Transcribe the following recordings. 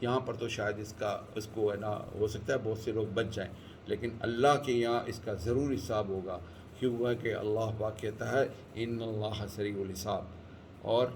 یہاں پر تو شاید اس کو ہے نا ہو سکتا ہے بہت سے لوگ بچ جائیں، لیکن اللہ کے یہاں اس کا ضرور حساب ہوگا، کیوں ہے کہ اللہ پاک کہتا ہے ان اللہ سریع الحساب. اور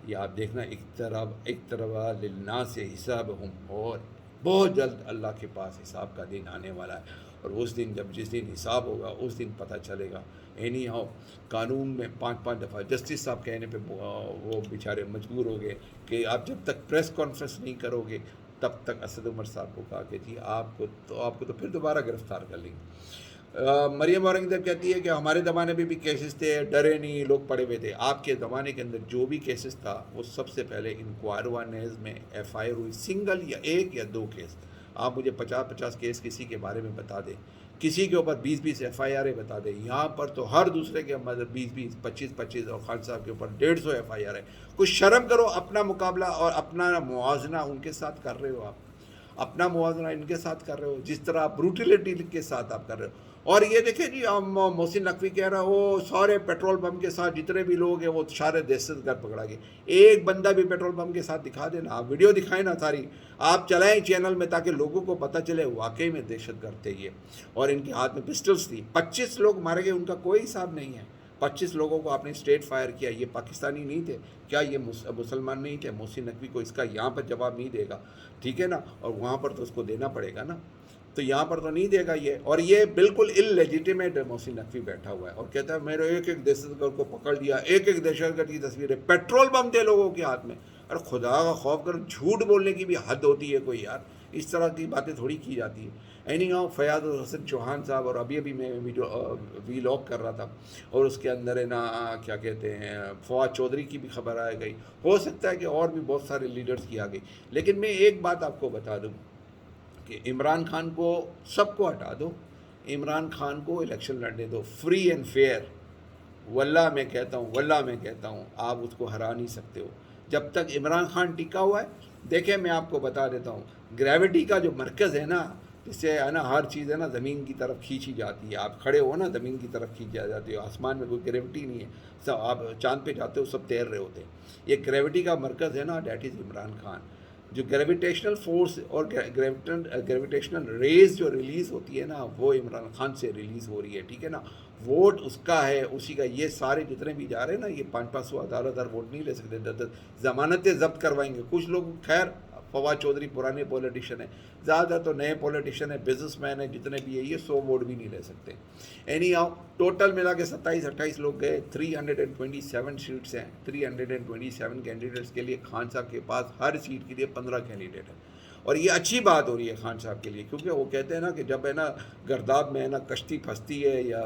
یہ آپ دیکھنا اقترب للناس حسابہم، اور بہت جلد اللہ کے پاس حساب کا دن آنے والا ہے. اور اس دن جس دن حساب ہوگا اس دن پتہ چلے گا. اینی ہاؤ قانون میں 5 دفعہ جسٹس صاحب کہنے پہ وہ بیچارے مجبور ہو گئے کہ آپ جب تک پریس کانفرنس نہیں کرو گے تب تک اسد عمر صاحب کو کہا کہ جی آپ کو تو پھر دوبارہ گرفتار کر لیں گے. مریم اورنگزیب کہتی ہے کہ ہمارے زمانے میں بھی کیسز تھے، ڈرے نہیں، لوگ پڑے ہوئے تھے. آپ کے زمانے کے اندر جو بھی کیسز تھا وہ سب سے پہلے انکوائروا نیز میں ایف آئی آر ہوئی، سنگل یا 1 یا 2 کیس. آپ مجھے 50 کیس کسی کے بارے میں بتا دیں، کسی کے اوپر 20 ایف آئی آر بتا دیں. یہاں پر تو ہر دوسرے کے مطلب 20 25 اور خان صاحب کے اوپر 150 ایف آئی آر ہے. کچھ شرم کرو، اپنا مقابلہ اور اپنا موازنہ ان کے ساتھ کر رہے ہو، آپ اپنا موازنہ ان کے ساتھ کر رہے ہو جس طرح بروٹیلٹی کے ساتھ آپ کر رہے ہو. اور یہ دیکھیں جی محسن نقوی کہہ رہا وہ سارے پیٹرول پمپ کے ساتھ جتنے بھی لوگ ہیں وہ سارے دہشت گرد پکڑا گئے. ایک بندہ بھی پیٹرول پمپ کے ساتھ دکھا دینا، آپ ویڈیو دکھائیں نا ساری، آپ چلائیں چینل میں تاکہ لوگوں کو پتہ چلے واقعی میں دہشت گرد تھے یہ. اور ان کے ہاتھ میں پسٹلس تھی. 25 لوگ مارے گئے، ان کا کوئی حساب نہیں ہے. 25 لوگوں کو آپ نے اسٹریٹ فائر کیا. یہ پاکستانی نہیں تھے کیا؟ یہ مسلمان نہیں تھے؟ محسن نقوی کو اس کا یہاں پر جواب نہیں دے گا، ٹھیک ہے نا، اور وہاں پر تو اس کو دینا پڑے گا نا، تو یہاں پر تو نہیں دے گا یہ. اور یہ بالکل اللیجیٹیمیٹ محسن نقوی بیٹھا ہوا ہے اور کہتا ہے میرے ایک دہشت گرد کو پکڑ لیا، ایک دہشت گرد کی تصویر ہے، پیٹرول پمپ تھے لوگوں کے ہاتھ میں. اور خدا کا خوف کر، جھوٹ بولنے کی بھی حد ہوتی ہے کوئی یار، اس طرح کی باتیں تھوڑی کی جاتی ہے. اینی ہاؤ فیاض الحسن چوہان صاحب، اور ابھی میں وی لاگ کر رہا تھا اور اس کے اندر ہے نا کیا کہتے ہیں فواد چودھری کی بھی خبر آ گئی. ہو سکتا ہے کہ اور بھی بہت سارے لیڈرز کی آ گئی. لیکن میں ایک بات آپ کو بتا دوں کہ عمران خان کو سب کو ہٹا دو، عمران خان کو الیکشن لڑنے دو فری اینڈ فیئر. واللہ میں کہتا ہوں آپ اس کو ہرا نہیں سکتے ہو جب تک عمران خان ٹکا ہوا ہے. دیکھیں میں آپ کو بتا دیتا ہوں، گریوٹی کا جو مرکز ہے نا، جس سے ہے نا ہر چیز ہے نا زمین کی طرف کھینچی جاتی ہے. آپ کھڑے ہو نا زمین کی طرف کھینچ جاتی ہو، آسمان میں کوئی گریوٹی نہیں ہے، سب آپ چاند پہ جاتے ہو سب تیر رہے ہوتے ہیں. یہ گریوٹی کا مرکز ہے نا، دیٹ از عمران خان. جو گریویٹیشنل فورس اور گریویٹیشنل ریز جو ریلیز ہوتی ہے نا وہ عمران خان سے ریلیز ہو رہی ہے، ٹھیک ہے نا. ووٹ اس کا ہے، اسی کا. یہ سارے جتنے بھی جا رہے ہیں نا یہ 500 1000 ووٹ نہیں لے سکتے، 10 ضمانتیں ضبط کروائیں گے. کچھ لوگ خیر فواد چودھری پرانے پولیٹیشین ہیں، زیادہ تو نئے پولیٹیشین ہیں، بزنس مین ہیں جتنے بھی ہیں، یہ 100 ووٹ بھی نہیں لے سکتے. اینی آؤ ٹوٹل ملا کے 27-28 لوگ گئے. 327 سیٹس ہیں، 327 کینڈیڈیٹس کے لیے خان صاحب کے پاس ہر سیٹ کے لیے 15 کینڈیڈیٹ ہیں. اور یہ اچھی بات ہو رہی ہے خان صاحب کے لیے، کیونکہ وہ کہتے ہیں نا کہ جب ہے نا گرداب میں ہے نا کشتی پھنستی ہے یا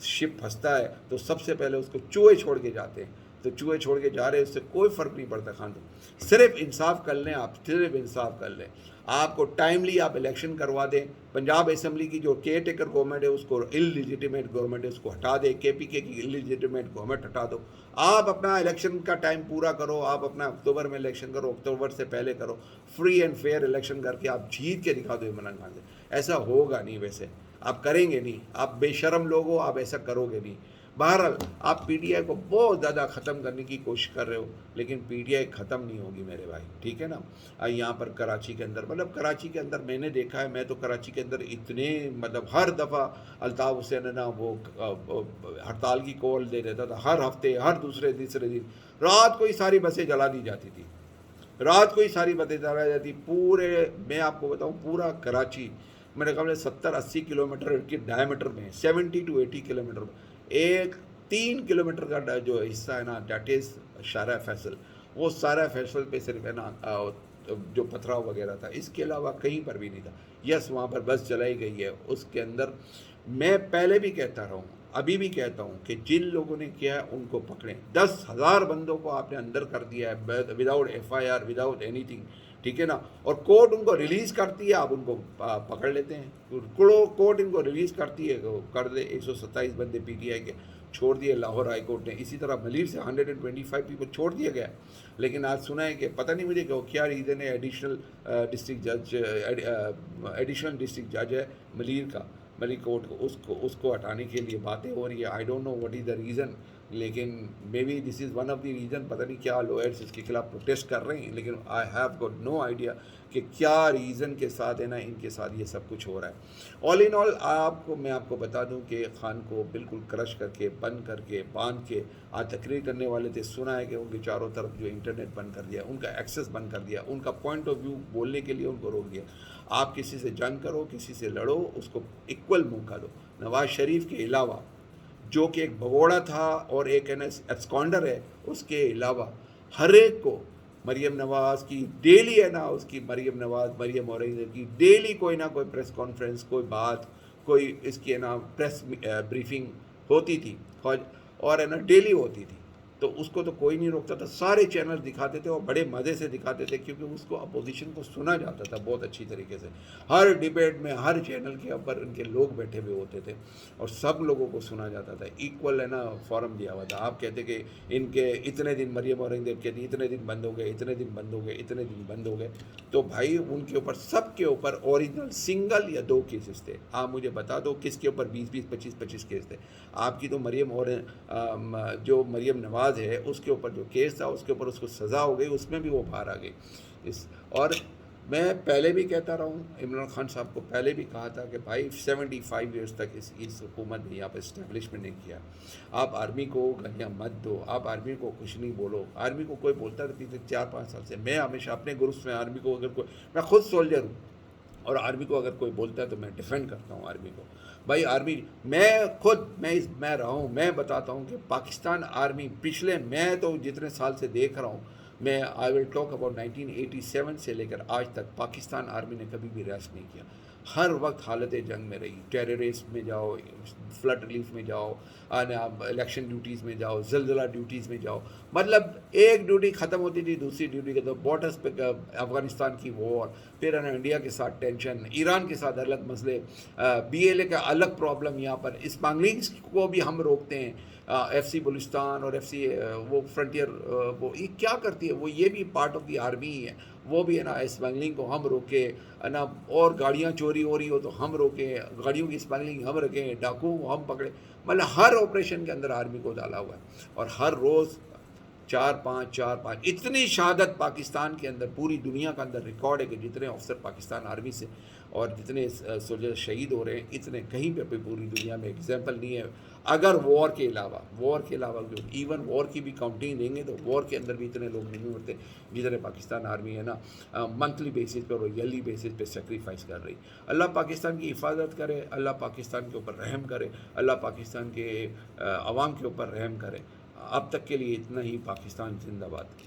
شپ پھنستا ہے تو سب سے پہلے اس کو چوہے چھوڑ کے جاتے ہیں. تو چوہے چھوڑ کے جا رہے ہیں، اس سے کوئی فرق نہیں پڑتا. خان صاحب صرف انصاف کر لیں، آپ صرف انصاف کر لیں، آپ کو ٹائملی آپ الیکشن کروا دیں. پنجاب اسمبلی کی جو کیئر ٹیکر گورنمنٹ ہے اس کو اللیجیٹیمیٹ گورنمنٹ ہے اس کو ہٹا دے. کے پی کے کی اللیجیٹیمیٹ گورنمنٹ ہٹا دو. آپ اپنا الیکشن کا ٹائم پورا کرو، آپ اپنا اکتوبر میں الیکشن کرو، اکتوبر سے پہلے کرو، فری اینڈ فیئر الیکشن کر کے آپ جیت کے دکھا دو عمران خان سے. ایسا ہوگا نہیں، ویسے آپ کریں گے نہیں، آپ بے شرم لوگ ہو، آپ ایسا کرو گے نہیں. بہرحال آپ پی ٹی آئی کو بہت زیادہ ختم کرنے کی کوشش کر رہے ہو، لیکن پی ٹی آئی ختم نہیں ہوگی میرے بھائی، ٹھیک ہے نا. یہاں پر کراچی کے اندر کراچی کے اندر میں نے دیکھا ہے، میں تو کراچی کے اندر اتنے ہر دفعہ الطاف حسین ہے نا وہ ہڑتال کی کال دے دیتا تھا، ہر ہفتے ہر دوسرے تیسرے دن. رات کو ہی ساری بسیں جلا دی جاتی تھی، رات کو ہی ساری بسیں جلا جاتی. پورے میں آپ کو بتاؤں پورا کراچی میرے خیال میں 70-80 کلومیٹر کے ڈائیمیٹر میں، 70 to 80 کلومیٹر. ایک 3 کلومیٹر کا جو حصہ ہے نا دیٹ از شارع فیصل. وہ شارع فیصل پہ صرف ہے نا جو پتھراؤ وغیرہ تھا، اس کے علاوہ کہیں پر بھی نہیں تھا. یس وہاں پر بس چلائی گئی ہے، اس کے اندر میں پہلے بھی کہتا رہا ہوں، ابھی بھی کہتا ہوں کہ جن لوگوں نے کیا ہے ان کو پکڑیں. 10,000 بندوں کو آپ نے اندر کر دیا ہے without F I R, without anything, ٹھیک ہے نا. اور کورٹ ان کو ریلیز کرتی ہے، آپ ان کو پکڑ لیتے ہیں. کورٹ ان کو ریلیز کرتی ہے، کر دے. 127 بندے پی ٹی آئی کے چھوڑ دیے لاہور ہائی کورٹ نے. اسی طرح ملیر سے 125 پیپل چھوڑ دیا گیا. لیکن آج سنا ہے کہ پتہ نہیں مجھے کہ کیا ریزن ہے. ایڈیشنل ڈسٹرکٹ جج ہے ملیر کا، ملیر کورٹ کو اس کو ہٹانے کے لیے باتیں ہو رہی ہے. I don't know what is the reason. لیکن maybe this is one of the reason, پتہ نہیں کیا لوئرس اس کے خلاف پروٹیسٹ کر رہے ہیں، لیکن I have got no idea کہ کیا ریزن کے ساتھ ہے نا ان کے ساتھ یہ سب کچھ ہو رہا ہے۔ آل ان آل میں آپ کو بتا دوں کہ خان کو بالکل کرش کر کے، بند کر کے، باندھ کے، آج تقریر کرنے والے تھے، سنا ہے کہ ان کے چاروں طرف جو انٹرنیٹ بند کر دیا، ان کا ایکسیس بند کر دیا، ان کا پوائنٹ آف ویو بولنے کے لیے ان کو روک دیا۔ آپ کسی سے جنگ کرو، کسی سے لڑو، اس کو ایکول موقع دو۔ نواز شریف کے علاوہ جو کہ ایک بھگوڑا تھا اور ایک ایبسکانڈر ہے، اس کے علاوہ ہر ایک کو مریم نواز کی ڈیلی ہے نا، اس کی مریم نواز، مریم اورنگزیب کی ڈیلی کوئی نہ کوئی پریس کانفرنس، کوئی بات، کوئی اس کی ہے نا پریس بریفنگ ہوتی تھی، اور ہے نا ڈیلی ہوتی تھی، تو اس کو تو کوئی نہیں روکتا تھا، سارے چینل دکھاتے تھے اور بڑے مزے سے دکھاتے تھے، کیونکہ اس کو اپوزیشن کو سنا جاتا تھا بہت اچھی طریقے سے۔ ہر ڈیبیٹ میں ہر چینل کے اوپر ان کے لوگ بیٹھے ہوئے ہوتے تھے اور سب لوگوں کو سنا جاتا تھا، ایکول ہے نا فورم دیا ہوا تھا۔ آپ کہتے کہ ان کے اتنے دن، مریم اورنگزیب کہتی اتنے دن بند ہو گئے، اتنے دن بند ہو گئے، اتنے دن بند ہو گئے، تو بھائی ان کے اوپر سب کے اوپر اوریجنل سنگل یا 2 کیسز تھے۔ آپ مجھے بتا دو کس کے اوپر 20 25 کیس تھے؟ آپ کی تو جو مریم نواز ہے اس کے اوپر جو کیس تھا، اس کے اوپر اس کو سزا ہو گئی، اس میں بھی وہ باہر آ گئی۔ اور میں پہلے بھی کہتا رہا ہوں، عمران خان صاحب کو پہلے بھی کہا تھا کہ بھائی 75 ایئرس تک اس حکومت نے یہاں پہ اسٹیبلشمنٹ نہیں کیا، آپ آرمی کو گالیاں مت دو، آپ آرمی کو کچھ نہیں بولو۔ آرمی کو کوئی بولتا تھا پچھلے 4-5 سال سے، میں ہمیشہ اپنے گروپس میں آرمی کو، اگر کوئی، میں خود سولجر ہوں اور آرمی کو اگر کوئی بولتا ہے تو میں ڈیفینڈ کرتا ہوں آرمی کو۔ بھائی آرمی، میں خود میں رہا ہوں، میں بتاتا ہوں کہ پاکستان آرمی پچھلے، میں تو جتنے سال سے دیکھ رہا ہوں، میں آئی ول ٹاک اباؤٹ 1987 سے لے کر آج تک پاکستان آرمی نے کبھی بھی ریسٹ نہیں کیا، ہر وقت حالت جنگ میں رہی، ٹیررسٹ میں جاؤ، فلڈ ریلیف میں جاؤ، الیکشن ڈیوٹیز میں جاؤ، زلزلہ ڈیوٹیز میں جاؤ، مطلب ایک ڈیوٹی ختم ہوتی تھی دوسری ڈیوٹی کے، تو بارڈرس پہ افغانستان کی وار، پھر انڈیا کے ساتھ ٹینشن، ایران کے ساتھ الگ مسئلے، بی ایل اے کا الگ پرابلم، یہاں پر اسمگلنگ کو بھی ہم روکتے ہیں، ایف سی بلوچستان اور ایف سی وہ فرنٹیئر، وہ یہ کیا کرتی ہے، وہ یہ بھی پارٹ آف دی آرمی ہی ہے، وہ بھی ہے نا اسمگلنگ کو ہم روکے ہے نا، اور گاڑیاں چوری ہو رہی ہو تو ہم روکیں، گاڑیوں کی اسمگلنگ ہم رکھیں، ڈاکو ہم پکڑیں، مطلب ہر آپریشن کے اندر آرمی کو ڈالا ہوا ہے، اور ہر روز 4-5 اتنی شہادت پاکستان کے اندر، پوری دنیا کے اندر ریکارڈ ہے کہ جتنے افسر پاکستان آرمی سے اور جتنے سولجر شہید ہو رہے ہیں، اتنے کہیں پہ پوری دنیا میں ایگزامپل نہیں ہے، اگر وار کے علاوہ ایون وار کی بھی کاؤنٹنگ دیں گے تو وار کے اندر بھی اتنے لوگ نہیں ہوتے جتنے پاکستان آرمی ہے نا منتھلی بیسس پر اور ایئرلی بیسس پہ سیکریفائس کر رہی۔ اللہ پاکستان کی حفاظت کرے، اللہ پاکستان کے اوپر رحم کرے، اللہ پاکستان کے عوام کے اوپر رحم کرے۔ اب تک کے لیے اتنا ہی۔ پاکستان زندہ باد۔